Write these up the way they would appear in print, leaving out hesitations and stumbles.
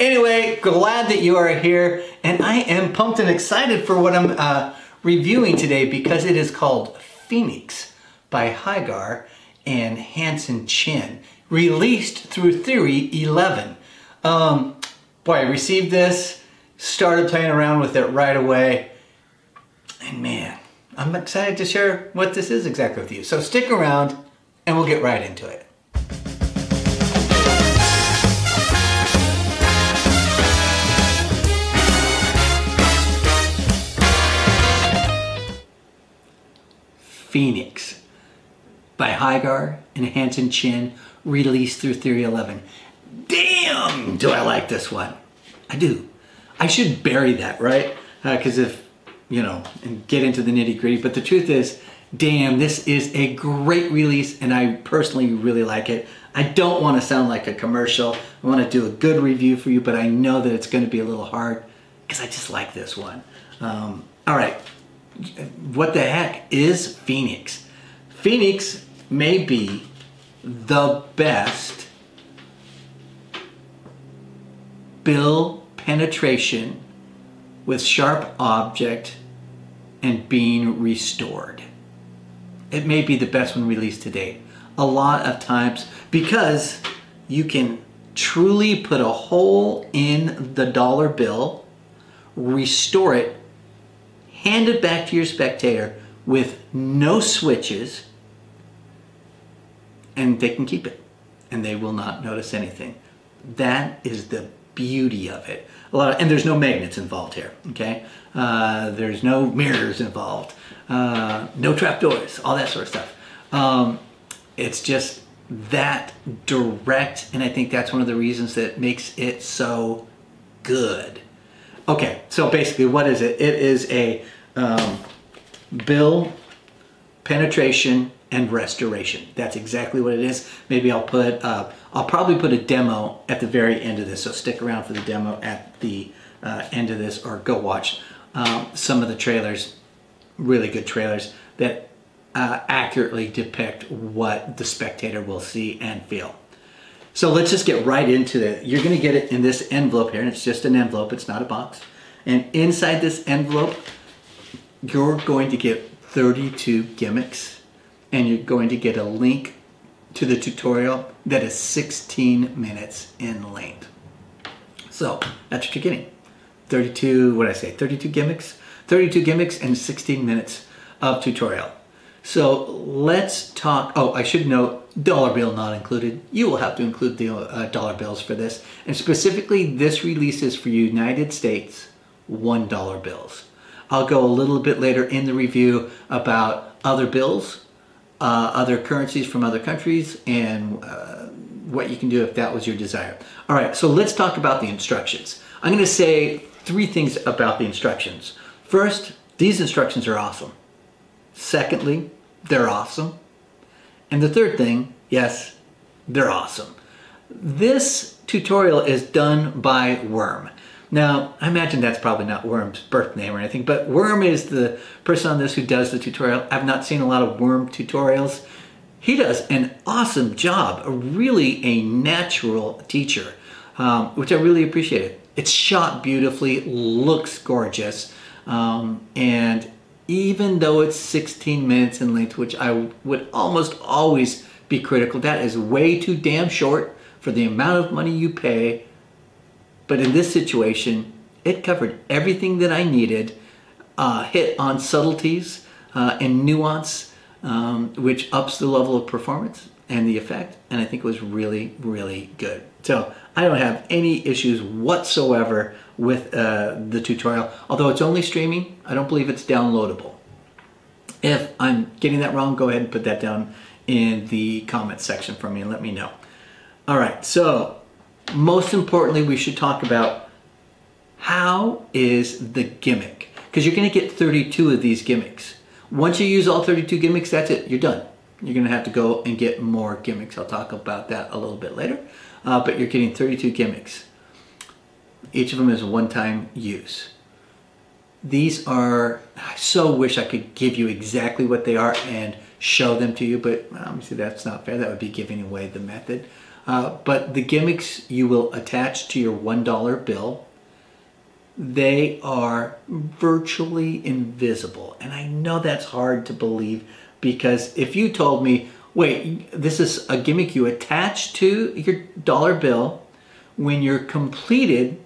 Anyway, glad that you are here, and I am pumped and excited for what I'm reviewing today because it is called Phoenix by Higar and Hanson Chien, released through Theory 11. Boy, I received this, started playing around with it right away, and man, I'm excited to share what this is exactly with you. So stick around and we'll get right into it. Phoenix by Higar and Hanson Chien, released through Theory 11. Damn, do I like this one. I do. I should bury that, right? Because if, you know, and get into the nitty gritty, but the truth is, damn, this is a great release and I personally really like it. I don't want to sound like a commercial. I want to do a good review for you, but I know that it's going to be a little hard because I just like this one. All right. What the heck is Phoenix? Phoenix may be the best bill penetration with sharp object and being restored. It may be the best one released to date. A lot of times, because you can truly put a hole in the dollar bill, restore it, hand it back to your spectator with no switches, and they can keep it and they will not notice anything. That is the beauty of it. And there's no magnets involved here, okay? There's no mirrors involved, no trapdoors, all that sort of stuff. It's just that direct, and I think that's one of the reasons that makes it so good. Okay, so basically what is it? It is a bill penetration and restoration. That's exactly what it is. Maybe I'll probably put a demo at the very end of this, so stick around for the demo at the end of this, or go watch some of the trailers, really good trailers that accurately depict what the spectator will see and feel. So let's just get right into it. You're gonna get it in this envelope here, and it's just an envelope, it's not a box. And inside this envelope, you're going to get 32 gimmicks, and you're going to get a link to the tutorial that is 16 minutes in length. So that's what you're getting. 32, what did I say, 32 gimmicks? 32 gimmicks and 16 minutes of tutorial. So let's talk, oh, I should note, dollar bill not included. You will have to include the dollar bills for this. And specifically, this release is for United States $1 bills. I'll go a little bit later in the review about other bills, other currencies from other countries, and what you can do if that was your desire. All right, so let's talk about the instructions. I'm gonna say 3 things about the instructions. First, these instructions are awesome. Secondly, they're awesome. And the third thing, yes, they're awesome. This tutorial is done by Worm. Now, I imagine that's probably not Worm's birth name or anything, but Worm is the person on this who does the tutorial. I've not seen a lot of Worm tutorials. He does an awesome job, really a natural teacher, which I really appreciate. It's shot beautifully, looks gorgeous, and even though it's 16 minutes in length, which I would almost always be critical, that is way too damn short for the amount of money you pay. But in this situation, it covered everything that I needed, hit on subtleties and nuance, which ups the level of performance and the effect, and I think it was really, really good. So I don't have any issues whatsoever with the tutorial, although it's only streaming. I don't believe it's downloadable. If I'm getting that wrong, go ahead and put that down in the comments section for me and let me know. All right, so most importantly, we should talk about how is the gimmick, because you're going to get 32 of these gimmicks. Once you use all 32 gimmicks, that's it, you're done. You're going to have to go and get more gimmicks. I'll talk about that a little bit later, but you're getting 32 gimmicks. Each of them is one-time use. These are, I so wish I could give you exactly what they are and show them to you, but obviously that's not fair. That would be giving away the method. But the gimmicks you will attach to your $1 bill, they are virtually invisible. And I know that's hard to believe, because if you told me, wait, this is a gimmick you attach to your dollar bill, when you're completed,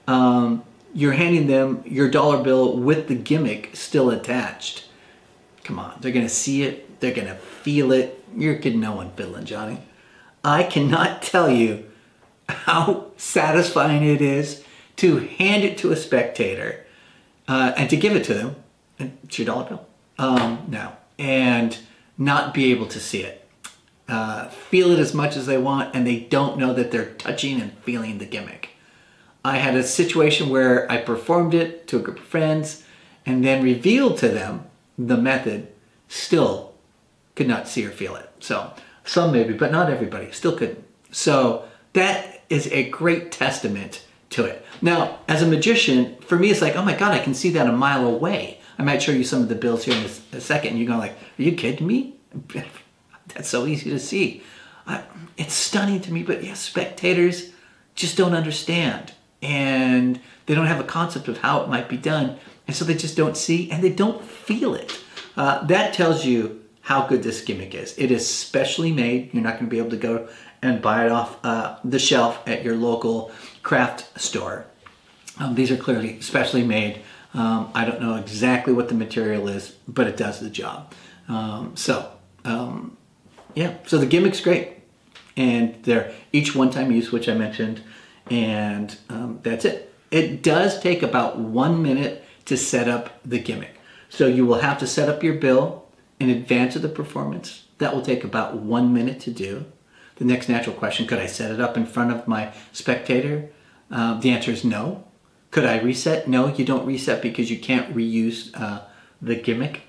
you're handing them your dollar bill with the gimmick still attached. Come on, they're gonna see it, they're gonna feel it. You're kidding, no one fiddling, Johnny. I cannot tell you how satisfying it is to hand it to a spectator and to give it to them, and it's your dollar bill, now, and not be able to see it. Feel it as much as they want, and they don't know that they're touching and feeling the gimmick. I had a situation where I performed it to a group of friends and then revealed to them the method, still could not see or feel it. So some maybe, but not everybody, still couldn't. So that is a great testament to it. Now, as a magician, for me, it's like, oh my God, I can see that a mile away. I might show you some of the bills here in a second, and you're going like, are you kidding me? That's so easy to see. It's stunning to me, but yes, spectators just don't understand. And they don't have a concept of how it might be done. And so they just don't see and they don't feel it. That tells you how good this gimmick is. It is specially made. You're not going to be able to go and buy it off the shelf at your local craft store. These are clearly specially made. I don't know exactly what the material is, but it does the job. Yeah, so the gimmick's great. And they're each one-time use, which I mentioned. And that's it. It does take about 1 minute to set up the gimmick. So you will have to set up your bill in advance of the performance. That will take about 1 minute to do. The next natural question, could I set it up in front of my spectator? The answer is no. Could I reset? No, you don't reset because you can't reuse the gimmick.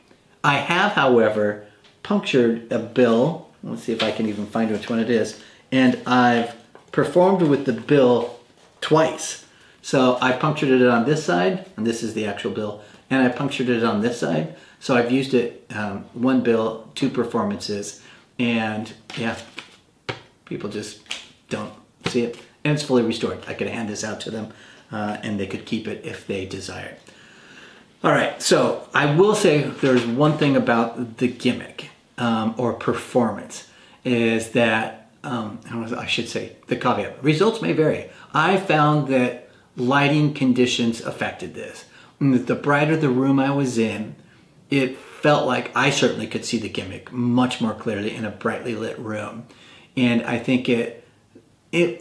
I have, however, punctured a bill. Let's see if I can even find which one it is. And I've performed with the bill twice. So I punctured it on this side, and this is the actual bill, and I punctured it on this side. So I've used it, one bill, 2 performances, and yeah, people just don't see it. And it's fully restored. I could hand this out to them, and they could keep it if they desired. All right, so I will say there's one thing about the gimmick or performance, is that I should say the caveat. Results may vary. I found that lighting conditions affected this. The brighter the room I was in, it felt like I certainly could see the gimmick much more clearly in a brightly lit room. And I think it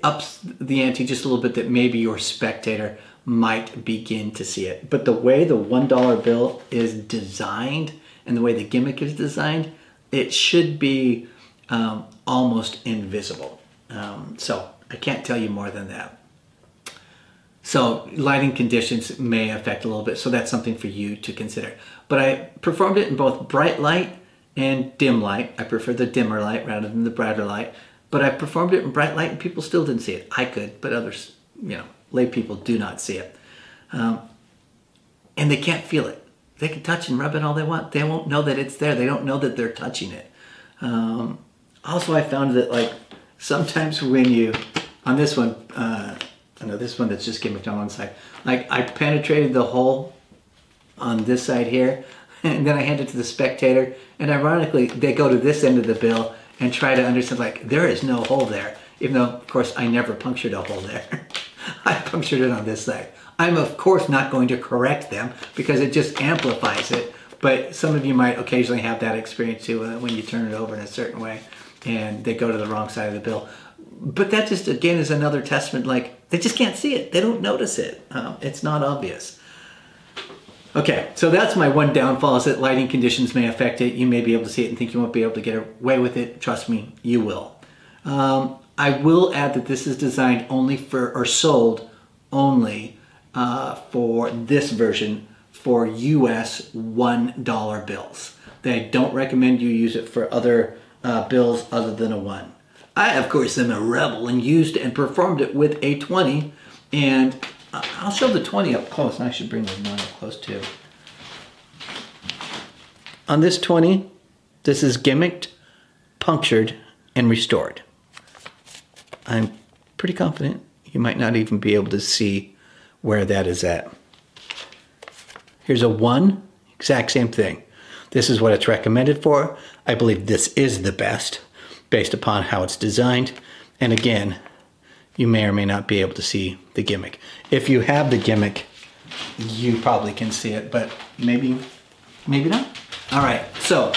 ups the ante just a little bit, that maybe your spectator might begin to see it. But the way the $1 bill is designed and the way the gimmick is designed, it should be almost invisible. So I can't tell you more than that. So lighting conditions may affect a little bit, so that's something for you to consider. But I performed it in both bright light and dim light. I prefer the dimmer light rather than the brighter light. But I performed it in bright light and people still didn't see it. I could, but others, lay people do not see it. And they can't feel it. They can touch and rub it all they want. They won't know that it's there. They don't know that they're touching it. Also, I found that sometimes when you, on this one, this one that's just gimmicked on one side, I penetrated the hole on this side here, and then I hand it to the spectator, and ironically, they go to this end of the bill and try to understand, there is no hole there, even though, of course, I never punctured a hole there. I punctured it on this side. I'm, of course, not going to correct them because it just amplifies it, but some of you might occasionally have that experience too when you turn it over in a certain way and they go to the wrong side of the bill. But that just, again, is another testament, they just can't see it. They don't notice it. It's not obvious. Okay, so that's my one downfall, is that lighting conditions may affect it. You may be able to see it and think you won't be able to get away with it. Trust me, you will. I will add that this is designed only for, or sold only for this version for US $1 bills. They don't recommend you use it for other bills other than a 1. I, of course, am a rebel and used and performed it with a 20, and I'll show the 20 up close, and I should bring the 1 up close too. On this 20, this is gimmicked, punctured, and restored. I'm pretty confident you might not even be able to see where that is at. Here's a 1, exact same thing. This is what it's recommended for. I believe this is the best based upon how it's designed. And again, you may or may not be able to see the gimmick. If you have the gimmick, you probably can see it, but maybe not. All right, so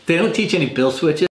they don't teach any bill switches.